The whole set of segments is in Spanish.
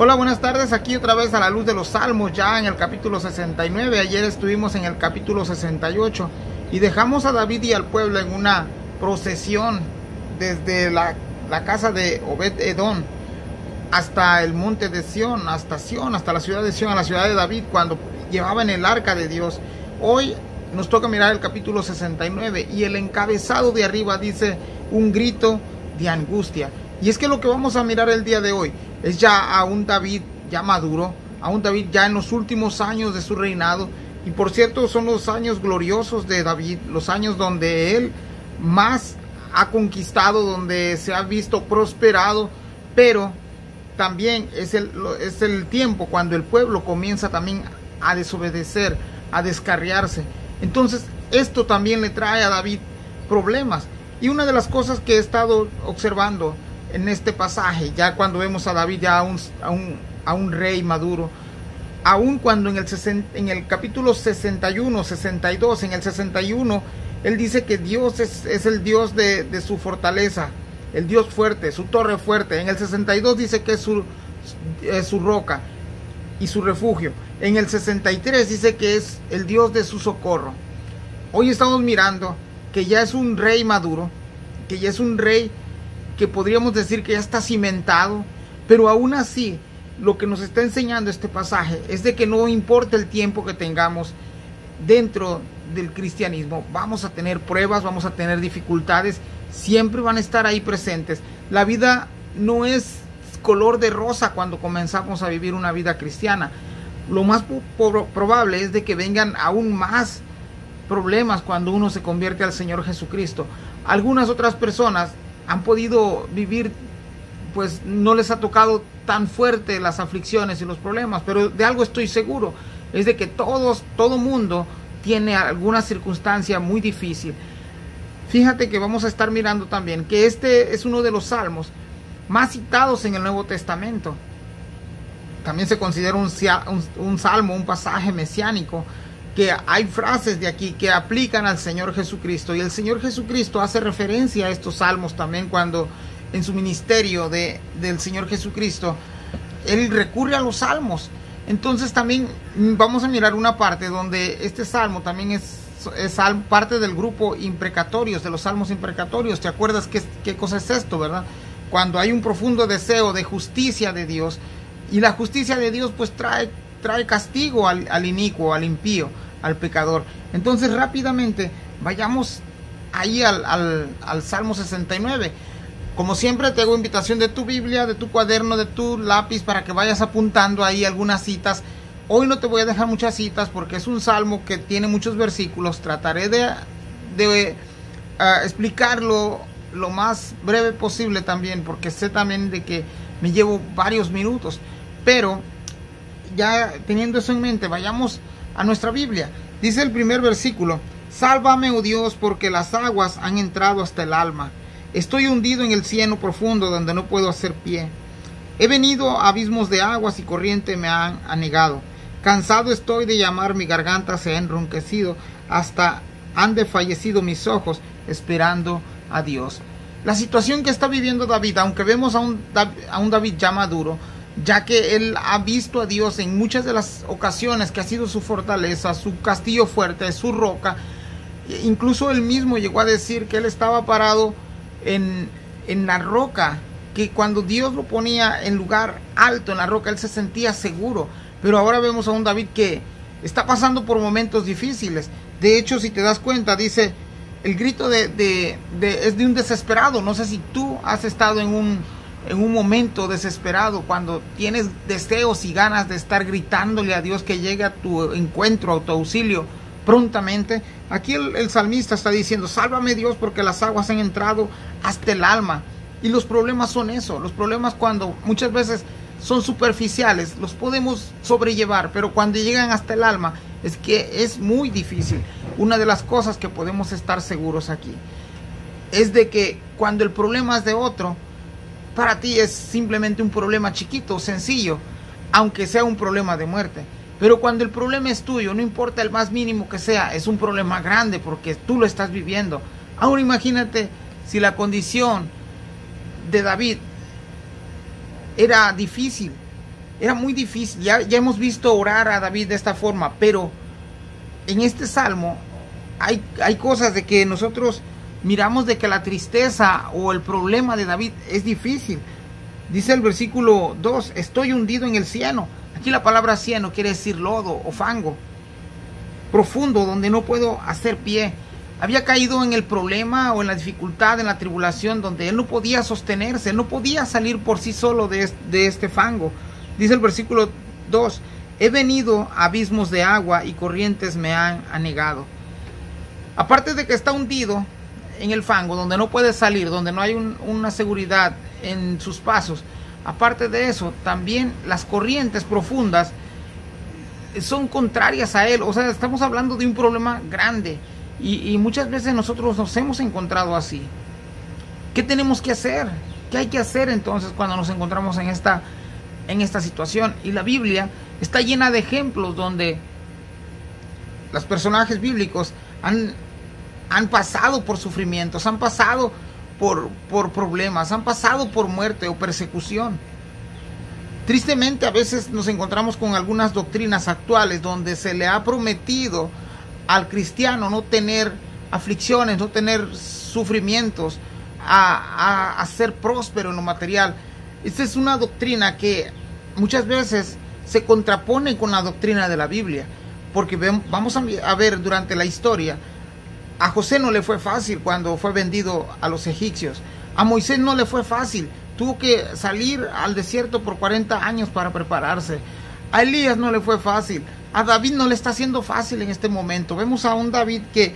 Hola, buenas tardes, aquí otra vez a la luz de los Salmos, ya en el capítulo 69. Ayer estuvimos en el capítulo 68 y dejamos a David y al pueblo en una procesión desde la casa de Obed-Edom hasta el monte de Sión, hasta la ciudad de Sión, a la ciudad de David, cuando llevaban el arca de Dios. Hoy nos toca mirar el capítulo 69 y el encabezado de arriba dice un grito de angustia. Y es que lo que vamos a mirar el día de hoy es ya a un David ya maduro, a un David ya en los últimos años de su reinado. Y por cierto, son los años gloriosos de David, los años donde él más ha conquistado, donde se ha visto prosperado, pero también es el tiempo cuando el pueblo comienza también a desobedecer, a descarriarse. Entonces esto también le trae a David problemas. Y una de las cosas que he estado observando en este pasaje, ya cuando vemos a David ya a un rey maduro, aun cuando en el capítulo 61, 62, en el 61, él dice que Dios es el Dios de su fortaleza, el Dios fuerte, su torre fuerte. En el 62 dice que es su roca y su refugio. En el 63 dice que es el Dios de su socorro. Hoy estamos mirando que ya es un rey maduro, que ya es un rey que podríamos decir que ya está cimentado, pero aún así lo que nos está enseñando este pasaje es de que no importa el tiempo que tengamos dentro del cristianismo, vamos a tener pruebas, vamos a tener dificultades, siempre van a estar ahí presentes. La vida no es color de rosa cuando comenzamos a vivir una vida cristiana. Lo más probable es de que vengan aún más problemas cuando uno se convierte al Señor Jesucristo. Algunas otras personas han podido vivir, pues no les ha tocado tan fuerte las aflicciones y los problemas, pero de algo estoy seguro, es de que todo mundo tiene alguna circunstancia muy difícil. Fíjate que vamos a estar mirando también que este es uno de los salmos más citados en el Nuevo Testamento. También se considera un salmo, un pasaje mesiánico, que hay frases de aquí que aplican al Señor Jesucristo, y el Señor Jesucristo hace referencia a estos salmos también cuando en su ministerio del Señor Jesucristo él recurre a los salmos. Entonces también vamos a mirar una parte donde este salmo también es parte del grupo imprecatorios, de los salmos imprecatorios. ¿Te acuerdas qué cosa es esto, verdad? Cuando hay un profundo deseo de justicia de Dios, y la justicia de Dios pues trae castigo al inicuo, al impío, al pecador. Entonces rápidamente vayamos ahí al Salmo 69. Como siempre te hago invitación de tu Biblia, de tu cuaderno, de tu lápiz, para que vayas apuntando ahí algunas citas. Hoy no te voy a dejar muchas citas porque es un salmo que tiene muchos versículos. Trataré de explicarlo lo más breve posible también, porque sé también de que me llevo varios minutos. Pero ya teniendo eso en mente, vayamos a nuestra Biblia. Dice el primer versículo: sálvame, oh Dios, porque las aguas han entrado hasta el alma. Estoy hundido en el cieno profundo, donde no puedo hacer pie. He venido a abismos de aguas y corriente me han anegado. Cansado estoy de llamar, mi garganta se ha enronquecido, hasta han desfallecido mis ojos, esperando a Dios. La situación que está viviendo David, aunque vemos a un David ya maduro, ya que él ha visto a Dios en muchas de las ocasiones, que ha sido su fortaleza, su castillo fuerte, su roca. Incluso él mismo llegó a decir que él estaba parado en la roca, que cuando Dios lo ponía en lugar alto en la roca, él se sentía seguro. Pero ahora vemos a un David que está pasando por momentos difíciles. De hecho, si te das cuenta, dice, el grito es de un desesperado. No sé si tú has estado en un momento desesperado, cuando tienes deseos y ganas de estar gritándole a Dios que llegue a tu encuentro, a tu auxilio prontamente. Aquí el salmista está diciendo: sálvame, Dios, porque las aguas han entrado hasta el alma. Y los problemas son eso. Los problemas, cuando muchas veces son superficiales, los podemos sobrellevar, pero cuando llegan hasta el alma es que es muy difícil. Una de las cosas que podemos estar seguros aquí es de que cuando el problema es de otro, para ti es simplemente un problema chiquito, sencillo, aunque sea un problema de muerte. Pero cuando el problema es tuyo, no importa el más mínimo que sea, es un problema grande porque tú lo estás viviendo. Ahora imagínate si la condición de David era difícil, Era muy difícil. Ya hemos visto orar a David de esta forma, pero en este salmo hay cosas de que nosotros miramos de que la tristeza o el problema de David es difícil. Dice el versículo 2, estoy hundido en el cieno. Aquí la palabra cieno quiere decir lodo o fango profundo, donde no puedo hacer pie. Había caído en el problema o en la dificultad, en la tribulación, donde él no podía sostenerse, él no podía salir por sí solo de este fango. Dice el versículo 2, he venido a abismos de agua y corrientes me han anegado. Aparte de que está hundido en el fango, donde no puede salir, donde no hay una seguridad en sus pasos, aparte de eso, también las corrientes profundas son contrarias a él. O sea, estamos hablando de un problema grande y muchas veces nosotros nos hemos encontrado así. ¿Qué tenemos que hacer? ¿Qué hay que hacer entonces cuando nos encontramos en esta situación? Y la Biblia está llena de ejemplos donde los personajes bíblicos han pasado por sufrimientos, han pasado por problemas, han pasado por muerte o persecución. Tristemente a veces nos encontramos con algunas doctrinas actuales donde se le ha prometido al cristiano no tener aflicciones, no tener sufrimientos, a ser próspero en lo material. Esta es una doctrina que muchas veces se contrapone con la doctrina de la Biblia, porque vamos a ver durante la historia, a José no le fue fácil cuando fue vendido a los egipcios, a Moisés no le fue fácil, tuvo que salir al desierto por 40 años para prepararse. A Elías no le fue fácil. A David no le está haciendo fácil en este momento. Vemos a un David que,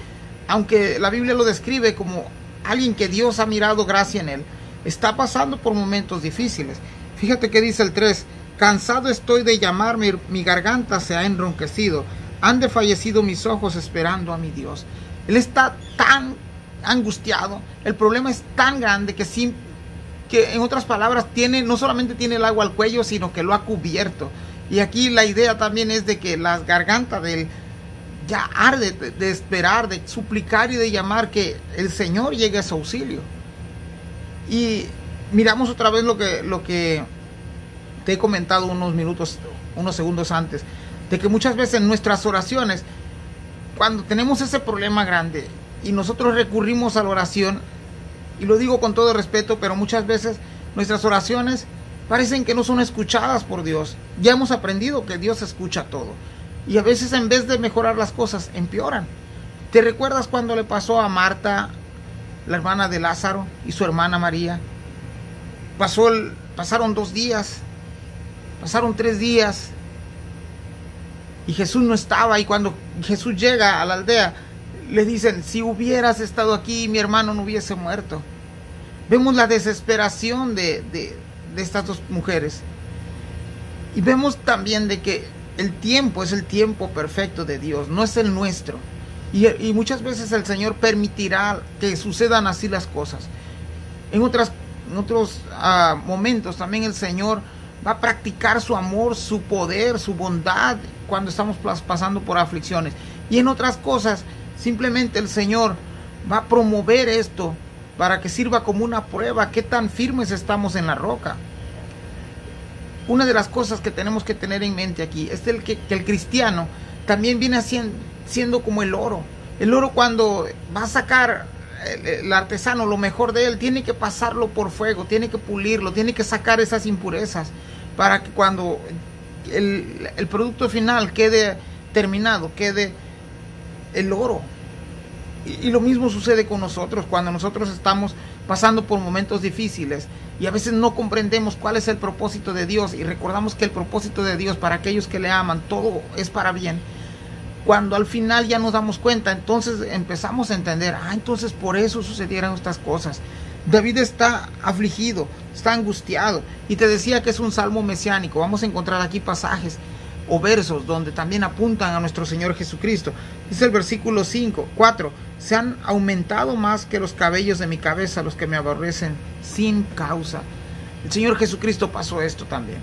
aunque la Biblia lo describe como alguien que Dios ha mirado gracia en él, está pasando por momentos difíciles. Fíjate que dice el 3, cansado estoy de llamarme, mi garganta se ha enronquecido, han desfallecido mis ojos esperando a mi Dios. Él está tan angustiado, el problema es tan grande que en otras palabras no solamente tiene el agua al cuello, sino que lo ha cubierto. Y aquí la idea también es de que la garganta de él ya arde de esperar, de suplicar y de llamar que el Señor llegue a su auxilio. Y miramos otra vez lo que te he comentado unos segundos antes, de que muchas veces en nuestras oraciones, cuando tenemos ese problema grande y nosotros recurrimos a la oración, y lo digo con todo respeto, pero muchas veces nuestras oraciones parecen que no son escuchadas por Dios. Ya hemos aprendido que Dios escucha todo. Y a veces en vez de mejorar las cosas, empeoran. ¿Te recuerdas cuando le pasó a Marta, la hermana de Lázaro, y su hermana María? Pasaron 2 días, pasaron 3 días, y Jesús no estaba. Y cuando Jesús llega a la aldea, le dicen, si hubieras estado aquí, mi hermano no hubiese muerto. Vemos la desesperación de estas 2 mujeres. Y vemos también de que el tiempo es el tiempo perfecto de Dios, no es el nuestro. Y muchas veces el Señor permitirá que sucedan así las cosas. En otros momentos también el Señor va a practicar su amor, su poder, su bondad cuando estamos pasando por aflicciones. Y en otras cosas simplemente el Señor va a promover esto para que sirva como una prueba, qué tan firmes estamos en la roca. Una de las cosas que tenemos que tener en mente aquí es que el cristiano también viene siendo como el oro. El oro, cuando va a sacar el artesano lo mejor de él, tiene que pasarlo por fuego, tiene que pulirlo, tiene que sacar esas impurezas para que cuando el producto final quede terminado, quede el oro. Y lo mismo sucede con nosotros cuando nosotros estamos pasando por momentos difíciles y a veces no comprendemos cuál es el propósito de Dios, y recordamos que el propósito de Dios para aquellos que le aman, todo es para bien. Cuando al final ya nos damos cuenta, entonces empezamos a entender, entonces por eso sucedieron estas cosas. David está afligido, está angustiado, y te decía que es un salmo mesiánico. Vamos a encontrar aquí pasajes o versos donde también apuntan a nuestro Señor Jesucristo. Dice el versículo 4, se han aumentado más que los cabellos de mi cabeza los que me aborrecen sin causa. El Señor Jesucristo pasó esto también.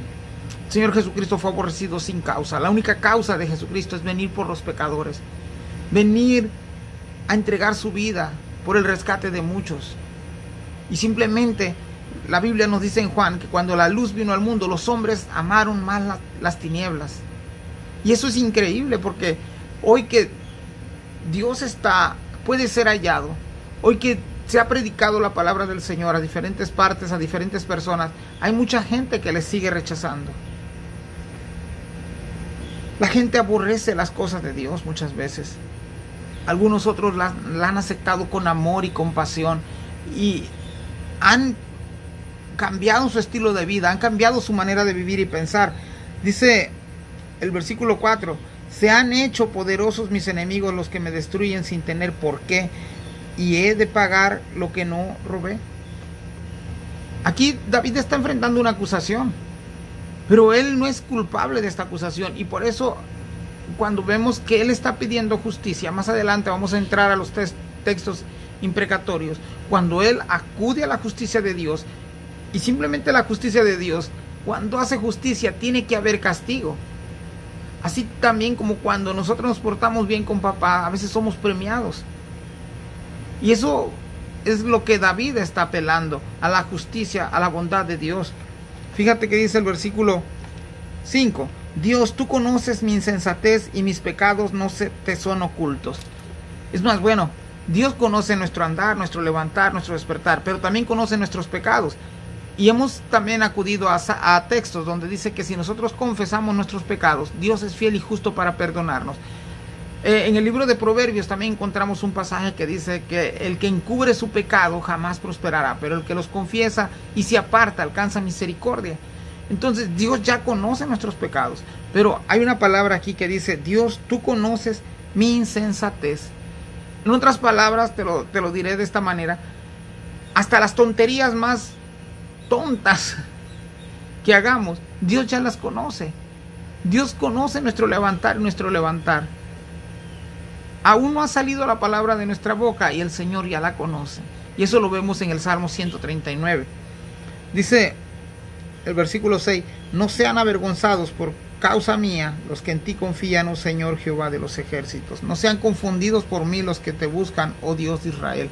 El Señor Jesucristo fue aborrecido sin causa. La única causa de Jesucristo es venir por los pecadores, venir a entregar su vida por el rescate de muchos. Y simplemente La Biblia nos dice en Juan que cuando la luz vino al mundo, los hombres amaron más las tinieblas. Y eso es increíble, porque hoy que Dios puede ser hallado, hoy que se ha predicado la palabra del Señor a diferentes partes, a diferentes personas, hay mucha gente que le sigue rechazando. La gente aborrece las cosas de Dios muchas veces. Algunos otros la han aceptado con amor y compasión y han cambiado su estilo de vida, han cambiado su manera de vivir y pensar. Dice el versículo 4: se han hecho poderosos mis enemigos, los que me destruyen sin tener por qué, y he de pagar lo que no robé. Aquí David está enfrentando una acusación, pero él no es culpable de esta acusación, y por eso cuando vemos que él está pidiendo justicia, más adelante vamos a entrar a los textos imprecatorios, cuando él acude a la justicia de Dios, y simplemente la justicia de Dios, cuando hace justicia tiene que haber castigo. Así también como cuando nosotros nos portamos bien con papá, a veces somos premiados. Y eso es lo que David está apelando, a la justicia, a la bondad de Dios. Fíjate que dice el versículo 5: Dios, tú conoces mi insensatez y mis pecados no te son ocultos. Es más, bueno, Dios conoce nuestro andar, nuestro levantar, nuestro despertar, pero también conoce nuestros pecados. Y hemos también acudido a textos donde dice que si nosotros confesamos nuestros pecados, Dios es fiel y justo para perdonarnos. En el libro de Proverbios también encontramos un pasaje que dice que el que encubre su pecado jamás prosperará, pero el que los confiesa y se aparta alcanza misericordia. Entonces Dios ya conoce nuestros pecados, pero hay una palabra aquí que dice: Dios, tú conoces mi insensatez. En otras palabras, te lo diré de esta manera: hasta las tonterías más tontas que hagamos, Dios ya las conoce. Dios conoce nuestro levantar y nuestro levantar. Aún no ha salido la palabra de nuestra boca y el Señor ya la conoce. Y eso lo vemos en el Salmo 139. Dice el versículo 6: no sean avergonzados por causa mía los que en ti confían, oh Señor Jehová de los ejércitos. No sean confundidos por mí los que te buscan, oh Dios de Israel.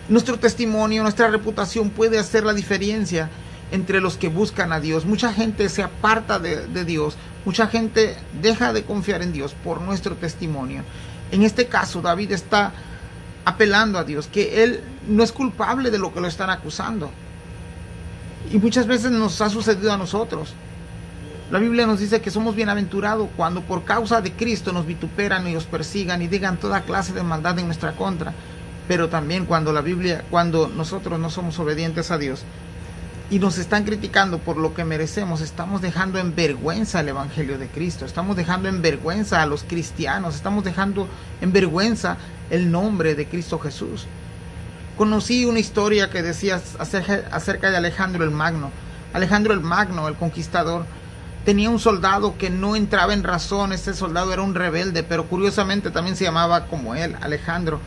Nuestro testimonio, nuestra reputación puede hacer la diferencia entre los que buscan a Dios. Mucha gente se aparta de Dios, mucha gente deja de confiar en Dios por nuestro testimonio. En este caso, David está apelando a Dios, que él no es culpable de lo que lo están acusando. Y muchas veces nos ha sucedido a nosotros. La Biblia nos dice que somos bienaventurados cuando por causa de Cristo nos vituperan y nos persigan y digan toda clase de maldad en nuestra contra. Pero también cuando nosotros no somos obedientes a Dios y nos están criticando por lo que merecemos, estamos dejando en vergüenza el Evangelio de Cristo, estamos dejando en vergüenza a los cristianos, estamos dejando en vergüenza el nombre de Cristo Jesús. Conocí una historia que decía acerca de Alejandro el Magno. Alejandro el Magno, el conquistador, tenía un soldado que no entraba en razón. Este soldado era un rebelde, pero curiosamente también se llamaba como él, Alejandro.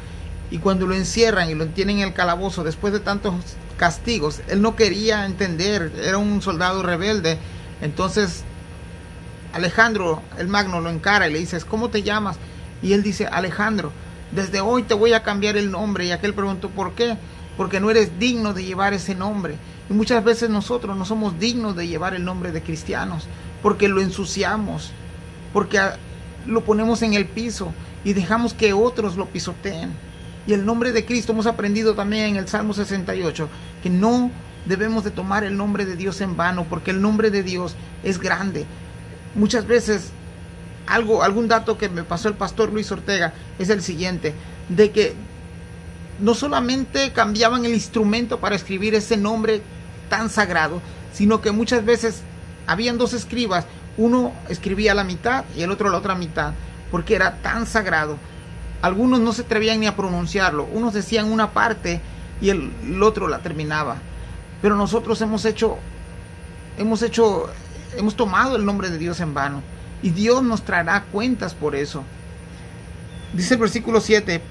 Y cuando lo encierran y lo tienen en el calabozo, después de tantos castigos, él no quería entender, era un soldado rebelde. Entonces Alejandro el Magno lo encara y le dice: ¿cómo te llamas? Y él dice: Alejandro, desde hoy te voy a cambiar el nombre. Y aquel preguntó: ¿por qué? Porque no eres digno de llevar ese nombre. Y muchas veces nosotros no somos dignos de llevar el nombre de cristianos, porque lo ensuciamos, porque lo ponemos en el piso y dejamos que otros lo pisoteen. Y el nombre de Cristo, hemos aprendido también en el Salmo 68, que no debemos de tomar el nombre de Dios en vano, porque el nombre de Dios es grande. Muchas veces, algún dato que me pasó el pastor Luis Ortega es el siguiente, de que no solamente cambiaban el instrumento para escribir ese nombre tan sagrado, sino que muchas veces habían dos escribas, uno escribía la mitad y el otro la otra mitad, porque era tan sagrado. Algunos no se atrevían ni a pronunciarlo, unos decían una parte y el otro la terminaba. Pero nosotros hemos tomado el nombre de Dios en vano, y Dios nos traerá cuentas por eso. Dice el versículo 7: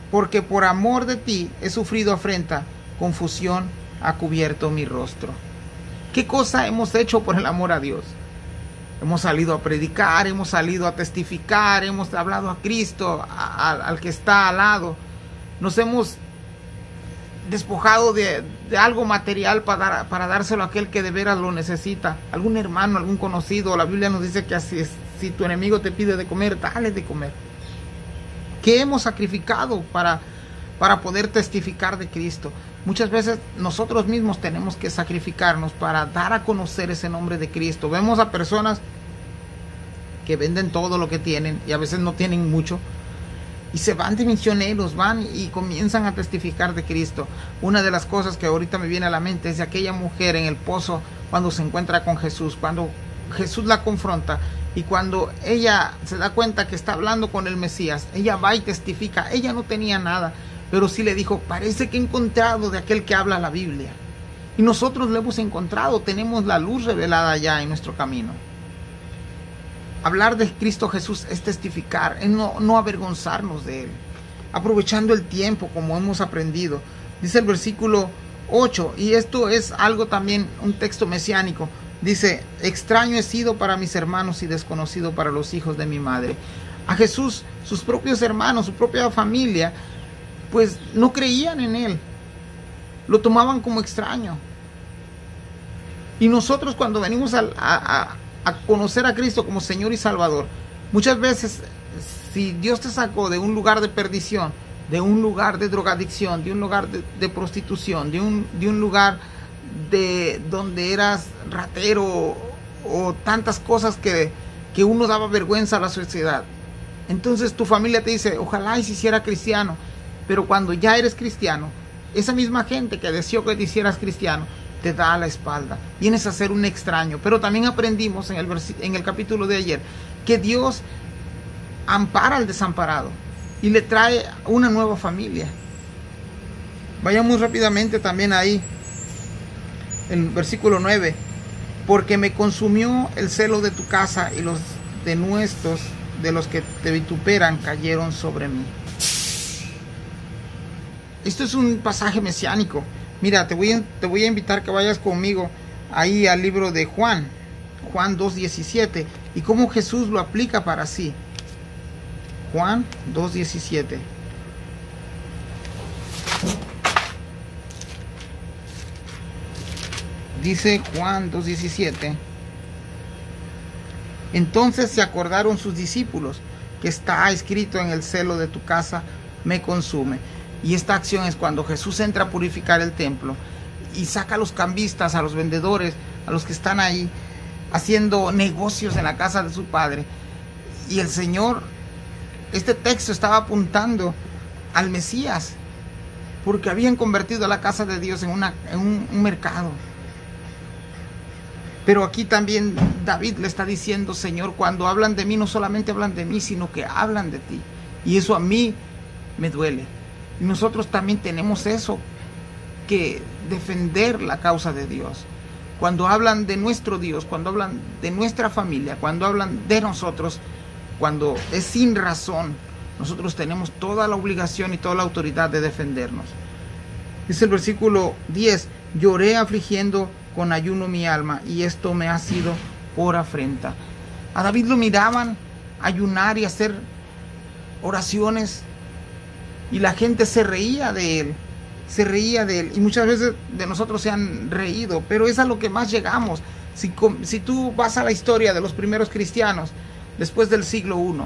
porque por amor de ti he sufrido afrenta, confusión ha cubierto mi rostro. ¿Qué cosa hemos hecho por el amor a Dios? Hemos salido a predicar, hemos salido a testificar, hemos hablado a Cristo, al que está al lado. Nos hemos despojado de algo material para dárselo a aquel que de veras lo necesita, algún hermano, algún conocido. La Biblia nos dice que así es, si tu enemigo te pide de comer, dale de comer. ¿Qué hemos sacrificado para poder testificar de Cristo? Muchas veces nosotros mismos tenemos que sacrificarnos para dar a conocer ese nombre de Cristo. Vemos a personas que venden todo lo que tienen y a veces no tienen mucho, y se van de misioneros, van y comienzan a testificar de Cristo. Una de las cosas que ahorita me viene a la mente es de aquella mujer en el pozo cuando se encuentra con Jesús, cuando Jesús la confronta y cuando ella se da cuenta que está hablando con el Mesías, ella va y testifica. Ella no tenía nada, pero sí le dijo: parece que he encontrado de aquel que habla la Biblia. Y nosotros lo hemos encontrado, tenemos la luz revelada ya en nuestro camino. Hablar de Cristo Jesús es testificar, es no avergonzarnos de Él, aprovechando el tiempo como hemos aprendido. Dice el versículo 8, y esto es algo también, un texto mesiánico. Dice: extraño he sido para mis hermanos y desconocido para los hijos de mi madre. A Jesús, sus propios hermanos, su propia familia, pues no creían en Él, lo tomaban como extraño. Y nosotros, cuando venimos a conocer a Cristo como Señor y Salvador, muchas veces, si Dios te sacó de un lugar de perdición, de un lugar de drogadicción, de un lugar de prostitución, de un lugar de donde eras ratero o tantas cosas que uno daba vergüenza a la sociedad, entonces tu familia te dice: ojalá y se hiciera cristiano. Pero cuando ya eres cristiano, esa misma gente que deseó que te hicieras cristiano te da a la espalda, vienes a ser un extraño. Pero también aprendimos en el capítulo de ayer que Dios ampara al desamparado y le trae una nueva familia. Vayamos rápidamente también ahí, en el versículo 9: porque me consumió el celo de tu casa y los denuestos de los que te vituperan cayeron sobre mí. Esto es un pasaje mesiánico. Mira, te voy a invitar que vayas conmigo ahí al libro de Juan 2:17, y cómo Jesús lo aplica para sí. Juan 2:17. Dice Juan 2:17: entonces se acordaron sus discípulos que está escrito: en el celo de tu casa me consume. Y esta acción es cuando Jesús entra a purificar el templo y saca a los cambistas, a los vendedores, a los que están ahí haciendo negocios en la casa de su Padre. Y el Señor, este texto estaba apuntando al Mesías, porque habían convertido a la casa de Dios en un mercado. Pero aquí también David le está diciendo: Señor, cuando hablan de mí, no solamente hablan de mí, sino que hablan de ti. Y eso a mí me duele. Y nosotros también tenemos eso, que defender la causa de Dios. Cuando hablan de nuestro Dios, cuando hablan de nuestra familia, cuando hablan de nosotros, cuando es sin razón, nosotros tenemos toda la obligación y toda la autoridad de defendernos. Dice el versículo 10: lloré afligiendo con ayuno mi alma, y esto me ha sido por afrenta. A David lo miraban ayunar y hacer oraciones, y la gente se reía de él, y muchas veces de nosotros se han reído, pero es a lo que más llegamos. Si tú vas a la historia de los primeros cristianos, después del siglo I,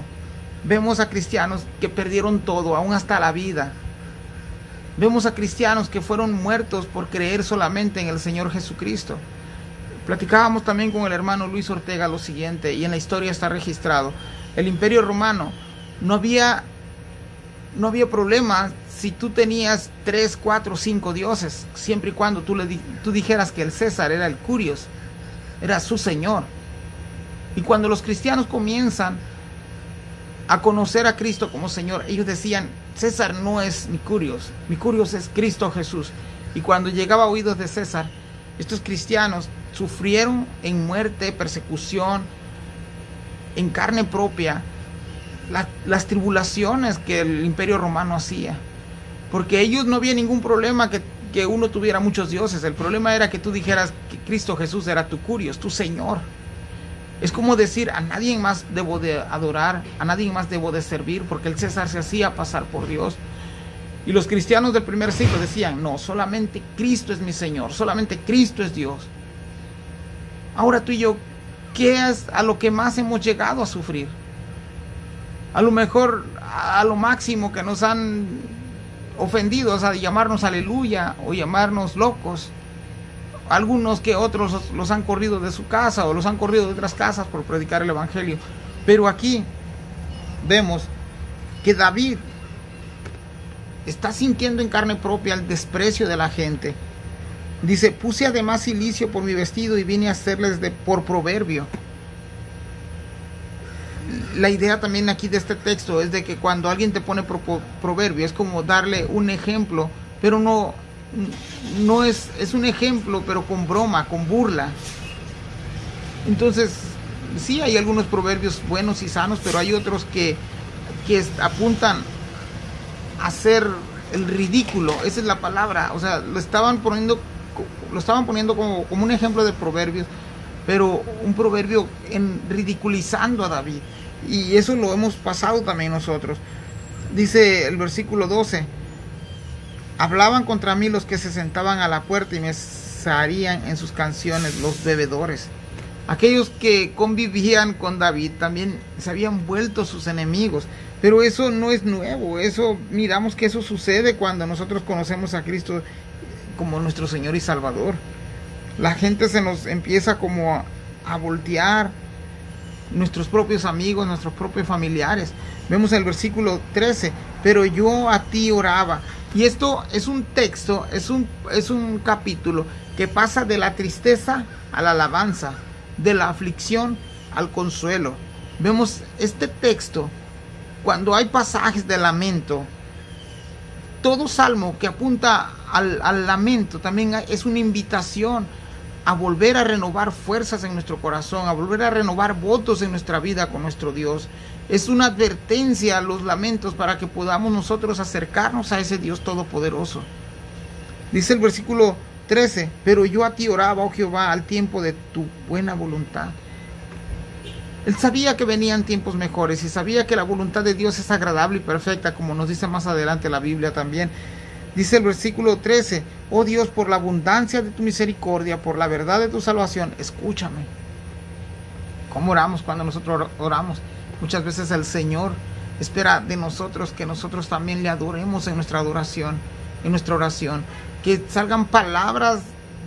vemos a cristianos que perdieron todo, aún hasta la vida. Vemos a cristianos que fueron muertos por creer solamente en el Señor Jesucristo. Platicábamos también con el hermano Luis Ortega lo siguiente, y en la historia está registrado: el Imperio Romano, no había problema si tú tenías 3, 4, 5 dioses, siempre y cuando tú dijeras que el César era el Curios, era su señor. Y cuando los cristianos comienzan a conocer a Cristo como Señor, ellos decían: César no es mi Curios es Cristo Jesús. Y cuando llegaba a oídos de César, estos cristianos sufrieron en muerte, persecución, en carne propia, las tribulaciones que el Imperio Romano hacía, porque ellos no había ningún problema que uno tuviera muchos dioses. El problema era que tú dijeras que Cristo Jesús era tu Curios, tu Señor. Es como decir: a nadie más debo de adorar, a nadie más debo de servir, porque el César se hacía pasar por Dios. Y los cristianos del primer siglo decían, no, solamente Cristo es mi Señor, solamente Cristo es Dios. Ahora tú y yo, ¿qué es a lo que más hemos llegado a sufrir? A lo mejor, a lo máximo que nos han ofendido, o sea, llamarnos aleluya o llamarnos locos. Algunos que otros los han corrido de su casa o los han corrido de otras casas por predicar el evangelio. Pero aquí vemos que David está sintiendo en carne propia el desprecio de la gente. Dice, puse además cilicio por mi vestido y vine a hacerles por proverbio. La idea también aquí de este texto es de que cuando alguien te pone proverbio es como darle un ejemplo, pero no es un ejemplo, pero con broma, con burla. Entonces, sí hay algunos proverbios buenos y sanos, pero hay otros que apuntan a hacer el ridículo. Esa es la palabra. O sea, lo estaban poniendo como un ejemplo de proverbios, pero un proverbio ridiculizando a David. Y eso lo hemos pasado también nosotros. Dice el versículo 12: hablaban contra mí los que se sentaban a la puerta y me zaharían en sus canciones los bebedores. Aquellos que convivían con David también se habían vuelto sus enemigos. Pero eso no es nuevo. Miramos que eso sucede cuando nosotros conocemos a Cristo como nuestro Señor y Salvador. La gente se nos empieza como a voltear, nuestros propios amigos, nuestros propios familiares. Vemos el versículo 13: pero yo a ti oraba. Y esto es un texto, es un capítulo que pasa de la tristeza a la alabanza, de la aflicción al consuelo. Vemos este texto cuando hay pasajes de lamento. Todo salmo que apunta al lamento también es una invitación a volver a renovar fuerzas en nuestro corazón, a volver a renovar votos en nuestra vida con nuestro Dios. Es una advertencia a los lamentos para que podamos nosotros acercarnos a ese Dios todopoderoso. Dice el versículo 13: pero yo a ti oraba, oh Jehová, al tiempo de tu buena voluntad. Él sabía que venían tiempos mejores y sabía que la voluntad de Dios es agradable y perfecta, como nos dice más adelante la Biblia también. Dice el versículo 13: oh Dios, por la abundancia de tu misericordia, por la verdad de tu salvación, escúchame. ¿Cómo oramos cuando nosotros oramos? Muchas veces el Señor espera de nosotros que nosotros también le adoremos en nuestra adoración, en nuestra oración. Que salgan palabras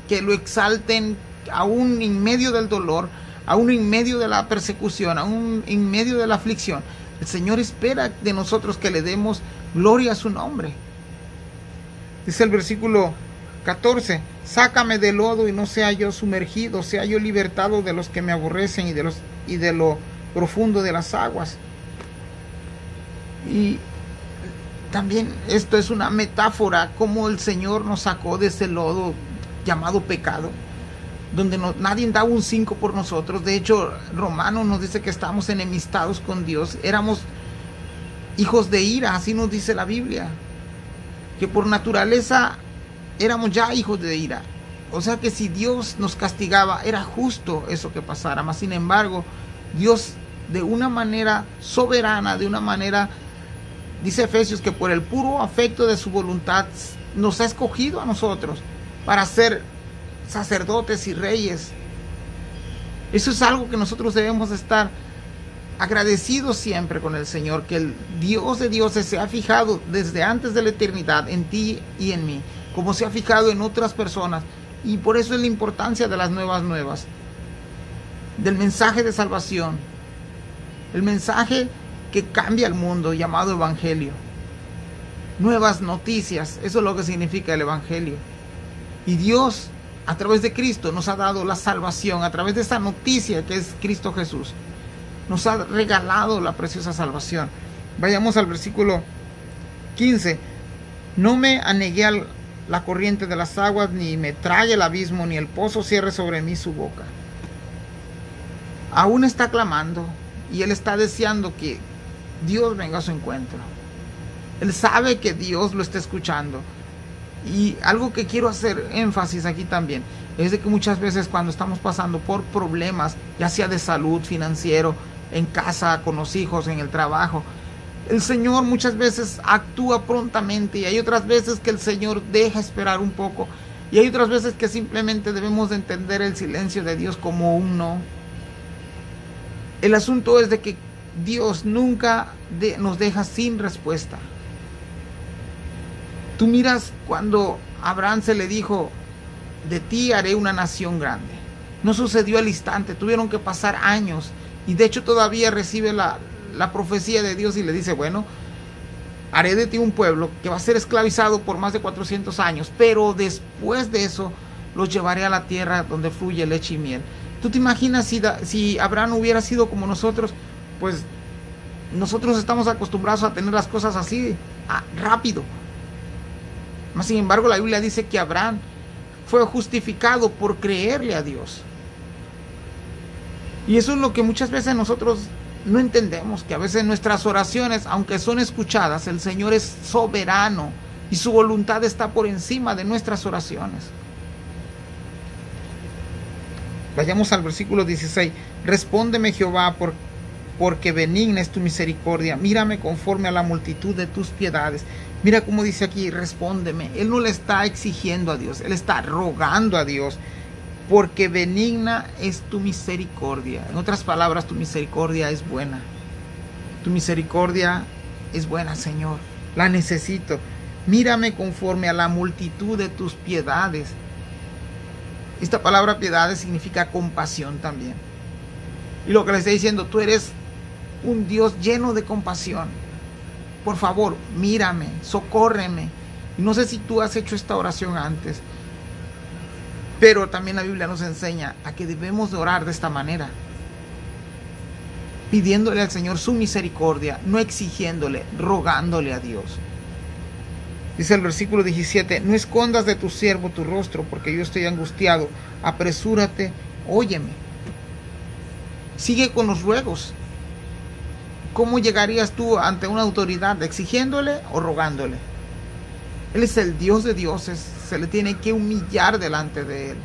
que lo exalten aún en medio del dolor, aún en medio de la persecución, aún en medio de la aflicción. El Señor espera de nosotros que le demos gloria a su nombre. Dice el versículo 14: sácame del lodo y no sea yo sumergido, sea yo libertado de los que me aborrecen y de lo profundo de las aguas. Y también esto es una metáfora, como el Señor nos sacó de ese lodo llamado pecado, donde nadie daba un 5 por nosotros. De hecho, Romanos nos dice que estamos enemistados con Dios. Éramos hijos de ira, así nos dice la Biblia, que por naturaleza éramos ya hijos de ira. O sea que si Dios nos castigaba, era justo eso que pasara. Mas sin embargo, Dios, de una manera soberana, de una manera, dice Efesios, que por el puro afecto de su voluntad nos ha escogido a nosotros para ser sacerdotes y reyes. Eso es algo que nosotros debemos estar agradecidos siempre con el Señor, que el Dios de dioses se ha fijado desde antes de la eternidad en ti y en mí, como se ha fijado en otras personas. Y por eso es la importancia de las nuevas, del mensaje de salvación, el mensaje que cambia el mundo, llamado evangelio. Nuevas noticias, eso es lo que significa el evangelio. Y Dios, a través de Cristo, nos ha dado la salvación, a través de esa noticia que es Cristo Jesús. Nos ha regalado la preciosa salvación. Vayamos al versículo 15. No me anegué a la corriente de las aguas, ni me trague el abismo, ni el pozo cierre sobre mí su boca. Aún está clamando y él está deseando que Dios venga a su encuentro. Él sabe que Dios lo está escuchando. Y algo que quiero hacer énfasis aquí también es de que muchas veces cuando estamos pasando por problemas, ya sea de salud, financiero, en casa, con los hijos, en el trabajo, El Señor muchas veces actúa prontamente y hay otras veces que el Señor deja esperar un poco y hay otras veces que simplemente debemos de entender el silencio de Dios como un no. El asunto es de que Dios nunca nos deja sin respuesta. Tú miras cuando a Abraham se le dijo, de ti haré una nación grande. No sucedió al instante, tuvieron que pasar años y de hecho todavía recibe la profecía de Dios y le dice, bueno, haré de ti un pueblo que va a ser esclavizado por más de 400 años, pero después de eso los llevaré a la tierra donde fluye leche y miel. ¿Tú te imaginas si Abraham hubiera sido como nosotros? Pues nosotros estamos acostumbrados a tener las cosas así, rápido. Mas sin embargo la Biblia dice que Abraham fue justificado por creerle a Dios. Y eso es lo que muchas veces nosotros no entendemos, que a veces nuestras oraciones, aunque son escuchadas, el Señor es soberano y su voluntad está por encima de nuestras oraciones. Vayamos al versículo 16. Respóndeme, Jehová, porque benigna es tu misericordia. Mírame conforme a la multitud de tus piedades. Mira cómo dice aquí, respóndeme. Él no le está exigiendo a Dios, él está rogando a Dios. Porque benigna es tu misericordia. En otras palabras, tu misericordia es buena. Tu misericordia es buena, Señor. La necesito. Mírame conforme a la multitud de tus piedades. Esta palabra piedades significa compasión también. Y lo que le estoy diciendo, tú eres un Dios lleno de compasión. Por favor, mírame, socórreme. Y no sé si tú has hecho esta oración antes, pero también la Biblia nos enseña a que debemos de orar de esta manera, pidiéndole al Señor su misericordia, no exigiéndole, rogándole a Dios. Dice el versículo 17, no escondas de tu siervo tu rostro, porque yo estoy angustiado. Apresúrate, óyeme. Sigue con los ruegos. ¿Cómo llegarías tú ante una autoridad? ¿Exigiéndole o rogándole? Él es el Dios de dioses. Se le tiene que humillar delante de Él.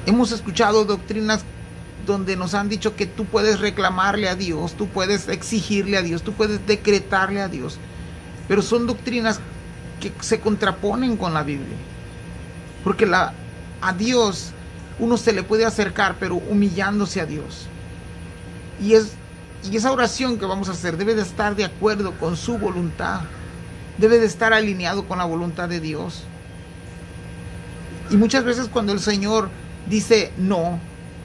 Hemos escuchado doctrinas donde nos han dicho que tú puedes reclamarle a Dios, tú puedes exigirle a Dios, tú puedes decretarle a Dios. Pero son doctrinas que se contraponen con la Biblia. Porque a Dios uno se le puede acercar, pero humillándose a Dios. Y esa oración que vamos a hacer debe de estar de acuerdo con su voluntad. Debe de estar alineado con la voluntad de Dios. Y muchas veces cuando el Señor dice no,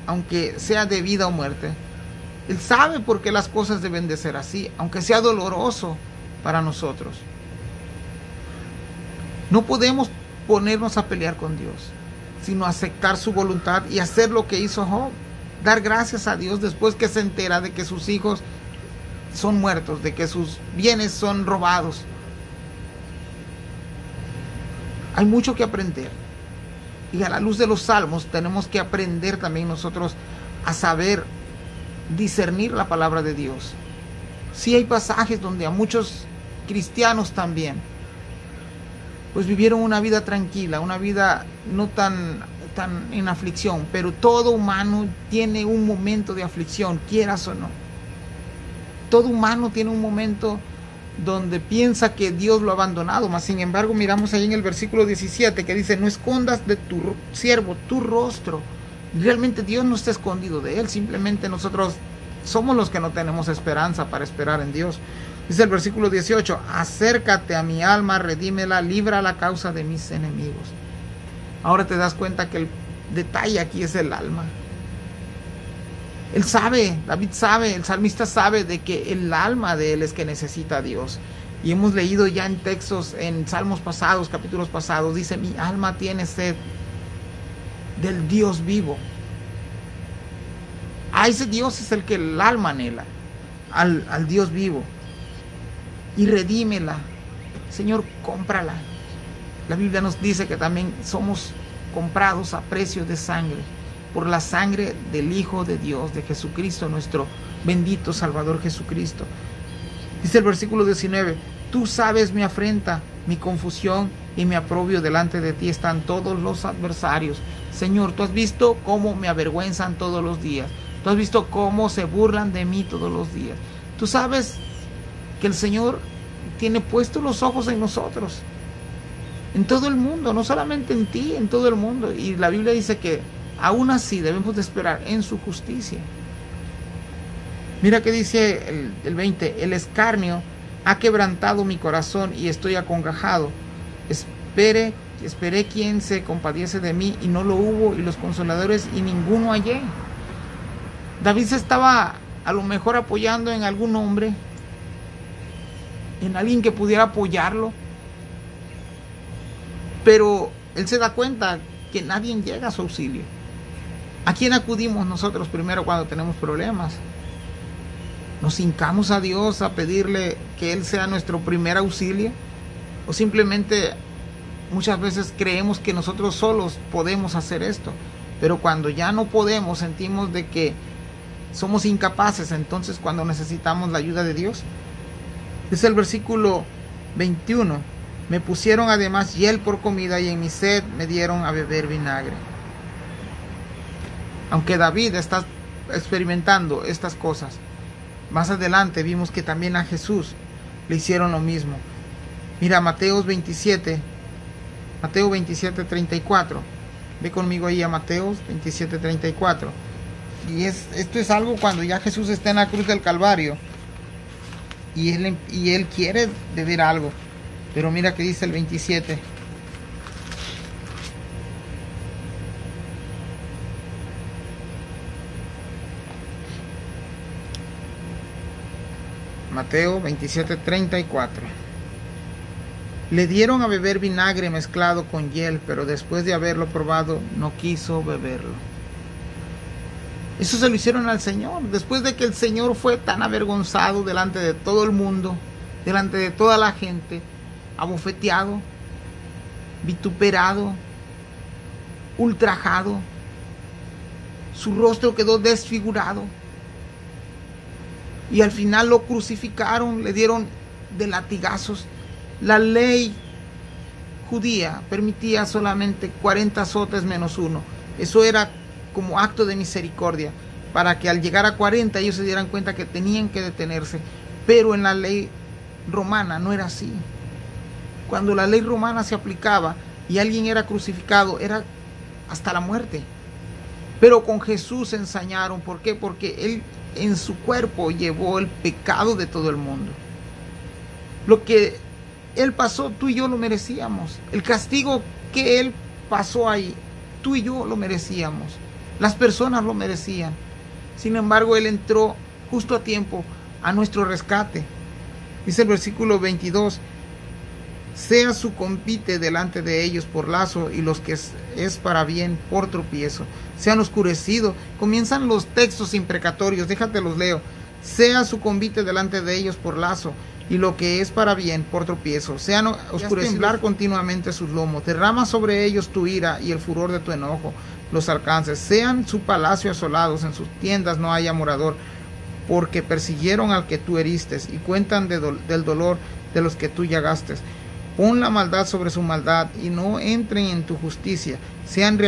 aunque sea de vida o muerte, Él sabe por qué las cosas deben de ser así, aunque sea doloroso para nosotros. No podemos ponernos a pelear con Dios, sino aceptar su voluntad y hacer lo que hizo Job. Dar gracias a Dios después que se entera de que sus hijos son muertos, de que sus bienes son robados. Hay mucho que aprender. Y a la luz de los salmos tenemos que aprender también nosotros a saber discernir la palabra de Dios. Sí hay pasajes donde a muchos cristianos también pues vivieron una vida tranquila, una vida no tan en aflicción, pero todo humano tiene un momento de aflicción, quieras o no. Todo humano tiene un momento donde piensa que Dios lo ha abandonado, mas sin embargo miramos ahí en el versículo 17 que dice, no escondas de tu siervo tu rostro. Realmente Dios no está escondido de él, simplemente nosotros somos los que no tenemos esperanza para esperar en Dios. Dice el versículo 18, acércate a mi alma, redímela, libra la causa de mis enemigos. Ahora te das cuenta que el detalle aquí es el alma. Él sabe, David sabe, el salmista sabe de que el alma de él es que necesita a Dios. Y hemos leído ya en textos, en salmos pasados, capítulos pasados, dice, mi alma tiene sed del Dios vivo. A ese Dios es el que el alma anhela, al Dios vivo. Y redímela, Señor, cómprala. La Biblia nos dice que también somos comprados a precio de sangre, por la sangre del Hijo de Dios, de Jesucristo, nuestro bendito Salvador Jesucristo. Dice el versículo 19, tú sabes mi afrenta, mi confusión y mi aprobio delante de ti están todos los adversarios. Señor, tú has visto cómo me avergüenzan todos los días. Tú has visto cómo se burlan de mí todos los días. Tú sabes que el Señor tiene puestos los ojos en nosotros, en todo el mundo, no solamente en ti, en todo el mundo. Y la Biblia dice que aún así debemos de esperar en su justicia. Mira que dice el 20, el escarnio ha quebrantado mi corazón y estoy acongojado. Esperé quien se compadeciese de mí y no lo hubo, y los consoladores y ninguno hallé. David se estaba a lo mejor apoyando en algún hombre, en alguien que pudiera apoyarlo, pero él se da cuenta que nadie llega a su auxilio. ¿A quién acudimos nosotros primero cuando tenemos problemas? ¿Nos hincamos a Dios a pedirle que Él sea nuestro primer auxilio? ¿O simplemente muchas veces creemos que nosotros solos podemos hacer esto? Pero cuando ya no podemos, sentimos de que somos incapaces, entonces cuando necesitamos la ayuda de Dios. Es el versículo 21. Me pusieron además hiel por comida y en mi sed me dieron a beber vinagre. Aunque David está experimentando estas cosas, más adelante vimos que también a Jesús le hicieron lo mismo. Mira, Mateo 27, 34. Ve conmigo ahí a Mateo 27, 34. Y esto es algo cuando ya Jesús está en la cruz del Calvario. Y él quiere beber algo. Pero mira que dice el 27. Mateo 27, 34. Le dieron a beber vinagre mezclado con hiel, pero después de haberlo probado, no quiso beberlo. Eso se lo hicieron al Señor. Después de que el Señor fue tan avergonzado delante de todo el mundo, delante de toda la gente, abofeteado, vituperado, ultrajado, su rostro quedó desfigurado. Y al final lo crucificaron, le dieron de latigazos. La ley judía permitía solamente 40 azotes menos uno. Eso era como acto de misericordia, para que al llegar a 40 ellos se dieran cuenta que tenían que detenerse. Pero en la ley romana no era así. Cuando la ley romana se aplicaba y alguien era crucificado, era hasta la muerte. Pero con Jesús se ensañaron. ¿Por qué? Porque Él en su cuerpo llevó el pecado de todo el mundo. Lo que Él pasó, tú y yo lo merecíamos. El castigo que Él pasó ahí, tú y yo lo merecíamos. Las personas lo merecían. Sin embargo, Él entró justo a tiempo a nuestro rescate. Dice el versículo 22. Sea su convite delante de ellos por lazo, y los que es para bien por tropiezo. Sean oscurecidos. Comienzan los textos imprecatorios, déjate los leo. Sea su convite delante de ellos por lazo, y lo que es para bien por tropiezo. Sean oscurecer continuamente sus lomos. Derrama sobre ellos tu ira, y el furor de tu enojo los alcances. Sean su palacio asolados, en sus tiendas no haya morador, porque persiguieron al que tú heriste, y cuentan del dolor de los que tú llagaste. Pon la maldad sobre su maldad, y no entren en tu justicia. Sean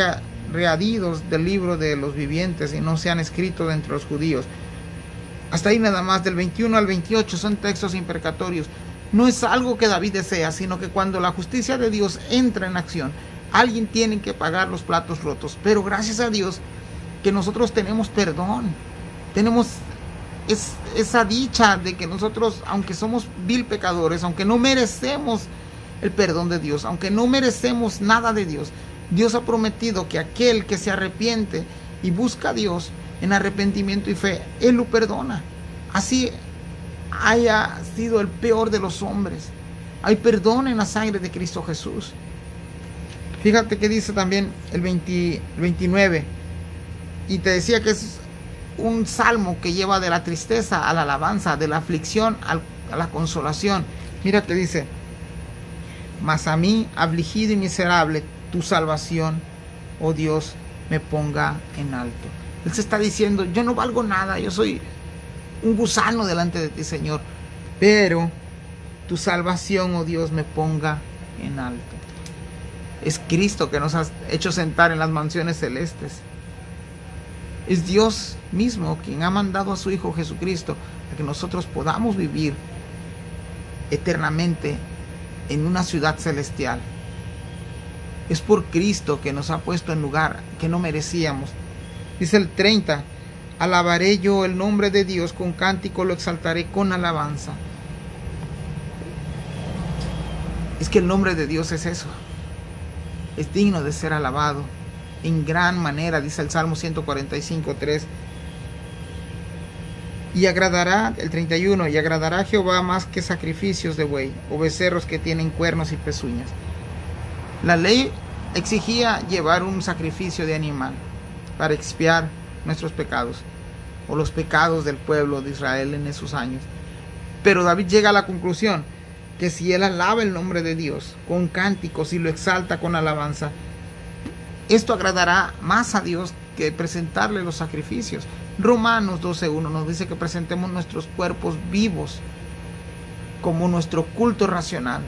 readidos del libro de los vivientes, y no sean escritos entre los judíos. Hasta ahí nada más. Del 21 al 28 son textos imprecatorios. No es algo que David desea, sino que cuando la justicia de Dios entra en acción, alguien tiene que pagar los platos rotos. Pero gracias a Dios que nosotros tenemos perdón. Tenemos esa dicha de que nosotros, aunque somos vil pecadores, aunque no merecemos el perdón de Dios, aunque no merecemos nada de Dios, Dios ha prometido que aquel que se arrepiente y busca a Dios en arrepentimiento y fe, Él lo perdona. Así haya sido el peor de los hombres, hay perdón en la sangre de Cristo Jesús. Fíjate que dice también el 29, y te decía que es un salmo que lleva de la tristeza a la alabanza, de la aflicción a la consolación. Mira que dice: mas a mí, afligido y miserable, tu salvación, oh Dios, me ponga en alto. Él se está diciendo: yo no valgo nada, yo soy un gusano delante de ti, Señor, pero tu salvación, oh Dios, me ponga en alto. Es Cristo que nos ha hecho sentar en las mansiones celestes. Es Dios mismo quien ha mandado a su Hijo Jesucristo a que nosotros podamos vivir eternamente en una ciudad celestial. Es por Cristo que nos ha puesto en lugar que no merecíamos. Dice el 30, alabaré yo el nombre de Dios, con cántico lo exaltaré con alabanza. Es que el nombre de Dios es eso. Es digno de ser alabado en gran manera, dice el Salmo 145:3. Y agradará, el 31, y agradará a Jehová más que sacrificios de buey, o becerros que tienen cuernos y pezuñas. La ley exigía llevar un sacrificio de animal para expiar nuestros pecados, o los pecados del pueblo de Israel en esos años. Pero David llega a la conclusión que si él alaba el nombre de Dios con cánticos y lo exalta con alabanza, esto agradará más a Dios que presentarle los sacrificios. Romanos 12:1 nos dice que presentemos nuestros cuerpos vivos como nuestro culto racional.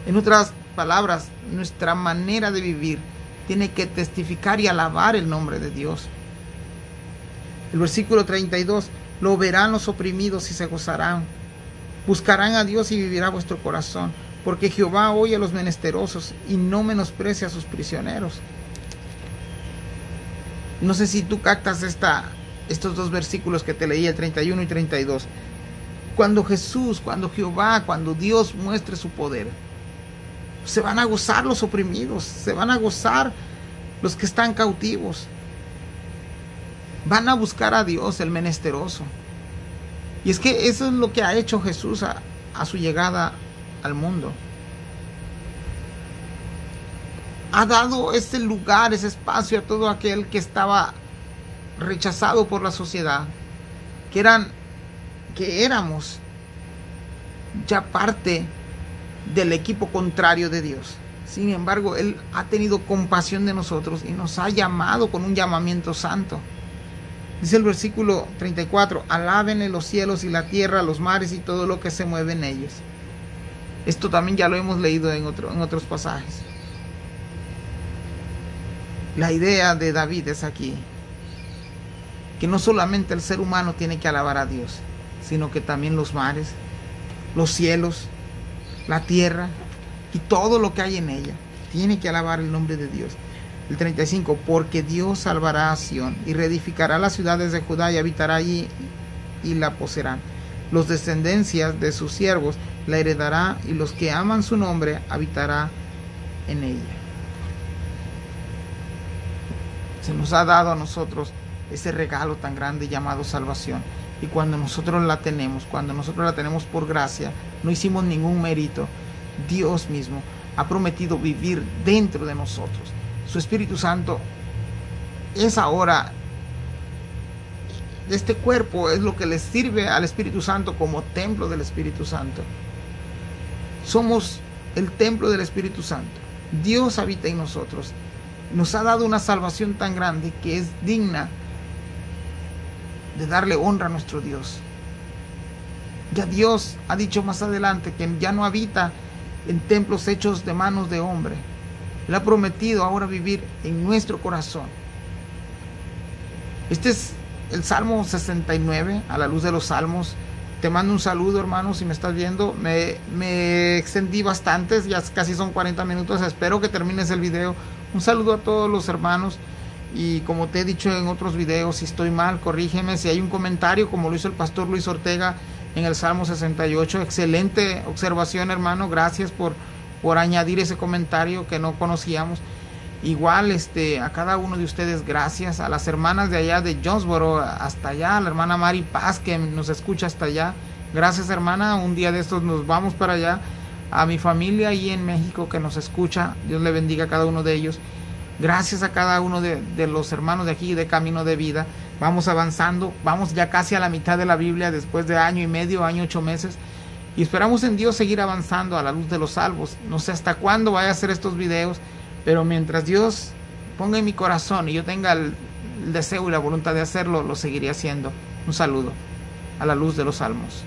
En otras palabras, nuestra manera de vivir tiene que testificar y alabar el nombre de Dios. El versículo 32, lo verán los oprimidos y se gozarán. Buscarán a Dios y vivirá vuestro corazón, porque Jehová oye a los menesterosos y no menosprecia a sus prisioneros. No sé si tú captas estos dos versículos que te leí, el 31 y 32. Cuando Jesús, cuando Jehová, cuando Dios muestre su poder, se van a gozar los oprimidos, se van a gozar los que están cautivos. Van a buscar a Dios, el menesteroso. Y es que eso es lo que ha hecho Jesús a su llegada al mundo. Ha dado ese lugar, ese espacio a todo aquel que estaba rechazado por la sociedad, que éramos ya parte del equipo contrario de Dios. Sin embargo, Él ha tenido compasión de nosotros y nos ha llamado con un llamamiento santo. Dice el versículo 34, alábenle los cielos y la tierra, los mares y todo lo que se mueve en ellos. Esto también ya lo hemos leído en otros pasajes. La idea de David es aquí, que no solamente el ser humano tiene que alabar a Dios, sino que también los mares, los cielos, la tierra y todo lo que hay en ella tiene que alabar el nombre de Dios. El 35, porque Dios salvará a Sión y reedificará las ciudades de Judá y habitará allí y la poseerán. Los descendencias de sus siervos la heredará y los que aman su nombre habitará en ella. Se nos ha dado a nosotros ese regalo tan grande llamado salvación. Y cuando nosotros la tenemos por gracia, no hicimos ningún mérito, Dios mismo ha prometido vivir dentro de nosotros. Su Espíritu Santo es ahora, este cuerpo es lo que le sirve al Espíritu Santo como templo del Espíritu Santo. Somos el templo del Espíritu Santo. Dios habita en nosotros. Nos ha dado una salvación tan grande que es digna de darle honra a nuestro Dios. Ya Dios ha dicho más adelante que ya no habita en templos hechos de manos de hombre. Él ha prometido ahora vivir en nuestro corazón. Este es el Salmo 69, a la luz de los Salmos. Te mando un saludo, hermano, si me estás viendo. Me extendí bastante, ya casi son 40 minutos. Espero que termines el video. Un saludo a todos los hermanos. Y como te he dicho en otros videos, si estoy mal, corrígeme. Si hay un comentario, como lo hizo el pastor Luis Ortega en el Salmo 68. Excelente observación, hermano. Gracias por añadir ese comentario que no conocíamos. Igual a cada uno de ustedes, gracias. A las hermanas de allá de Jonesboro hasta allá, a la hermana Mari Paz que nos escucha hasta allá, gracias, hermana. Un día de estos nos vamos para allá. A mi familia ahí en México que nos escucha, Dios le bendiga a cada uno de ellos. Gracias a cada uno de los hermanos de aquí de Camino de Vida. Vamos avanzando, vamos ya casi a la mitad de la Biblia después de año y medio, año 8 meses. Y esperamos en Dios seguir avanzando a la luz de los salvos. No sé hasta cuándo vaya a hacer estos videos, pero mientras Dios ponga en mi corazón y yo tenga el deseo y la voluntad de hacerlo, lo seguiré haciendo. Un saludo a la luz de los salmos.